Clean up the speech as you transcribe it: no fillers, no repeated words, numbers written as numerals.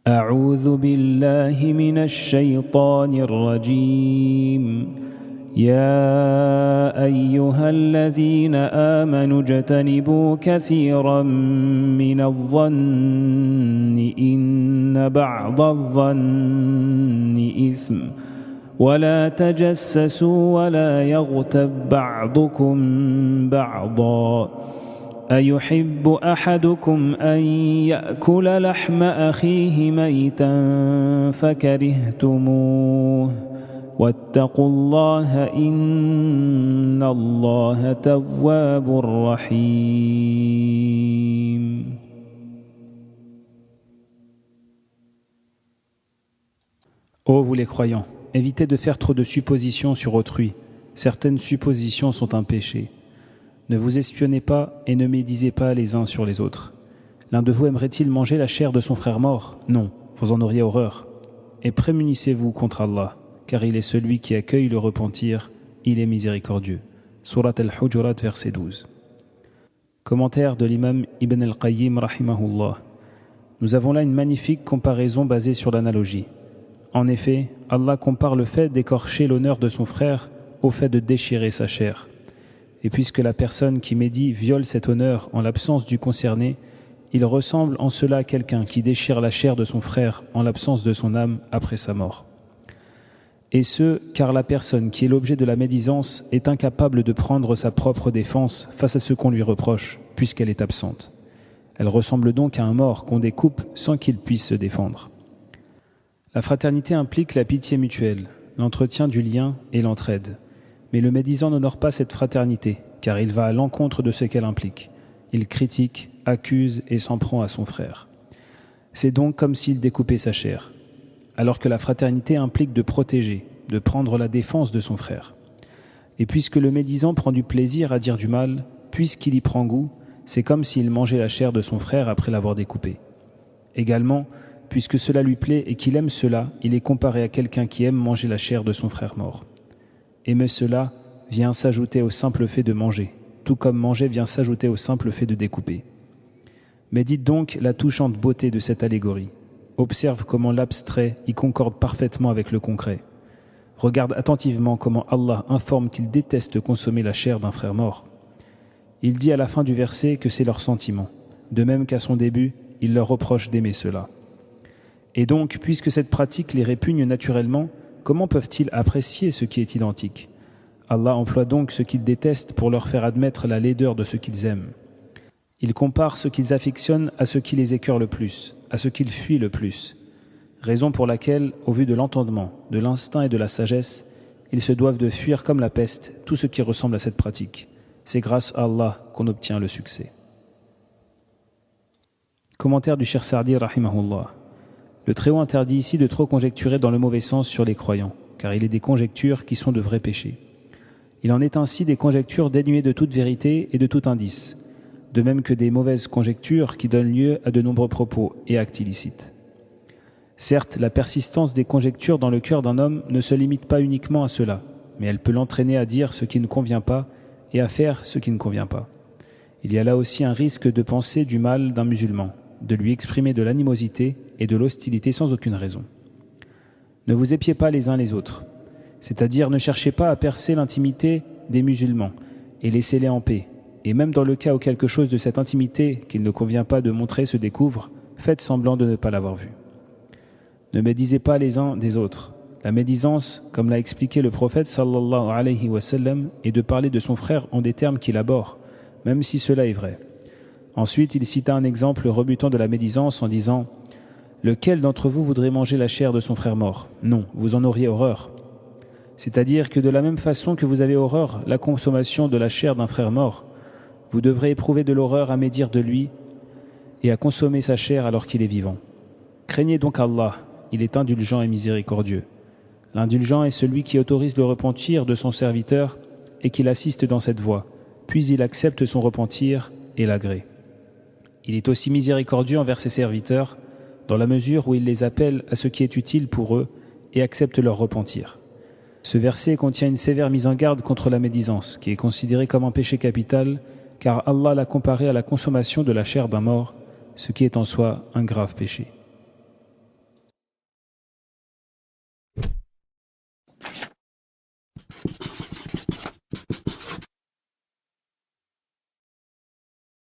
أعوذ بالله من الشيطان الرجيم يا أيها الذين آمنوا اجتنبوا كثيرا من الظن إن بعض الظن إثم ولا تجسسوا ولا يغتب بعضكم بعضا أيحب أحدكم أن يأكل لحم أخيه ميتا فكرهتموه واتقوا الله إن الله تواب رحيم. Ô vous les croyants, évitez de faire trop de suppositions sur autrui. Certaines suppositions sont un péché. Ne vous espionnez pas et ne médisez pas les uns sur les autres. L'un de vous aimerait-il manger la chair de son frère mort ? Non, vous en auriez horreur. Et prémunissez-vous contre Allah, car il est celui qui accueille le repentir, il est miséricordieux. Surat al-Hujurat, verset 12. Commentaire de l'imam Ibn al-Qayyim, rahimahullah. Nous avons là une magnifique comparaison basée sur l'analogie. En effet, Allah compare le fait d'écorcher l'honneur de son frère au fait de déchirer sa chair. Et puisque la personne qui médit viole cet honneur en l'absence du concerné, il ressemble en cela à quelqu'un qui déchire la chair de son frère en l'absence de son âme après sa mort. Et ce, car la personne qui est l'objet de la médisance est incapable de prendre sa propre défense face à ce qu'on lui reproche, puisqu'elle est absente. Elle ressemble donc à un mort qu'on découpe sans qu'il puisse se défendre. La fraternité implique la pitié mutuelle, l'entretien du lien et l'entraide. Mais le médisant n'honore pas cette fraternité, car il va à l'encontre de ce qu'elle implique. Il critique, accuse et s'en prend à son frère. C'est donc comme s'il découpait sa chair, alors que la fraternité implique de protéger, de prendre la défense de son frère. Et puisque le médisant prend du plaisir à dire du mal, puisqu'il y prend goût, c'est comme s'il mangeait la chair de son frère après l'avoir découpée. Également, puisque cela lui plaît et qu'il aime cela, il est comparé à quelqu'un qui aime manger la chair de son frère mort. Aimer cela vient s'ajouter au simple fait de manger, tout comme manger vient s'ajouter au simple fait de découper. Médite donc la touchante beauté de cette allégorie. Observe comment l'abstrait y concorde parfaitement avec le concret. Regarde attentivement comment Allah informe qu'il déteste consommer la chair d'un frère mort. Il dit à la fin du verset que c'est leur sentiment, de même qu'à son début, il leur reproche d'aimer cela. Et donc, puisque cette pratique les répugne naturellement, comment peuvent-ils apprécier ce qui est identique ? Allah emploie donc ce qu'ils détestent pour leur faire admettre la laideur de ce qu'ils aiment. Il compare ce qu'ils affectionnent à ce qui les écœure le plus, à ce qu'ils fuient le plus. Raison pour laquelle, au vu de l'entendement, de l'instinct et de la sagesse, ils se doivent de fuir comme la peste tout ce qui ressemble à cette pratique. C'est grâce à Allah qu'on obtient le succès. Commentaire du Cheikh Saadi, rahimahullah. Le Très-Haut interdit ici de trop conjecturer dans le mauvais sens sur les croyants, car il est des conjectures qui sont de vrais péchés. Il en est ainsi des conjectures dénuées de toute vérité et de tout indice, de même que des mauvaises conjectures qui donnent lieu à de nombreux propos et actes illicites. Certes, la persistance des conjectures dans le cœur d'un homme ne se limite pas uniquement à cela, mais elle peut l'entraîner à dire ce qui ne convient pas et à faire ce qui ne convient pas. Il y a là aussi un risque de penser du mal d'un musulman, de lui exprimer de l'animosité et de l'hostilité sans aucune raison. Ne vous épiez pas les uns les autres, c'est-à-dire ne cherchez pas à percer l'intimité des musulmans et laissez-les en paix, et même dans le cas où quelque chose de cette intimité qu'il ne convient pas de montrer se découvre, faites semblant de ne pas l'avoir vu. Ne médisez pas les uns des autres. La médisance, comme l'a expliqué le prophète sallallahu alayhi wa sallam, est de parler de son frère en des termes qu'il abhorre, même si cela est vrai. Ensuite, il cita un exemple rebutant de la médisance en disant « Lequel d'entre vous voudrait manger la chair de son frère mort ? Non, vous en auriez horreur. » C'est-à-dire que de la même façon que vous avez horreur la consommation de la chair d'un frère mort, vous devrez éprouver de l'horreur à médire de lui et à consommer sa chair alors qu'il est vivant. Craignez donc Allah, il est indulgent et miséricordieux. L'indulgent est celui qui autorise le repentir de son serviteur et qui l'assiste dans cette voie, puis il accepte son repentir et l'agrée. Il est aussi miséricordieux envers ses serviteurs, dans la mesure où il les appelle à ce qui est utile pour eux et accepte leur repentir. Ce verset contient une sévère mise en garde contre la médisance, qui est considérée comme un péché capital, car Allah l'a comparé à la consommation de la chair d'un mort, ce qui est en soi un grave péché.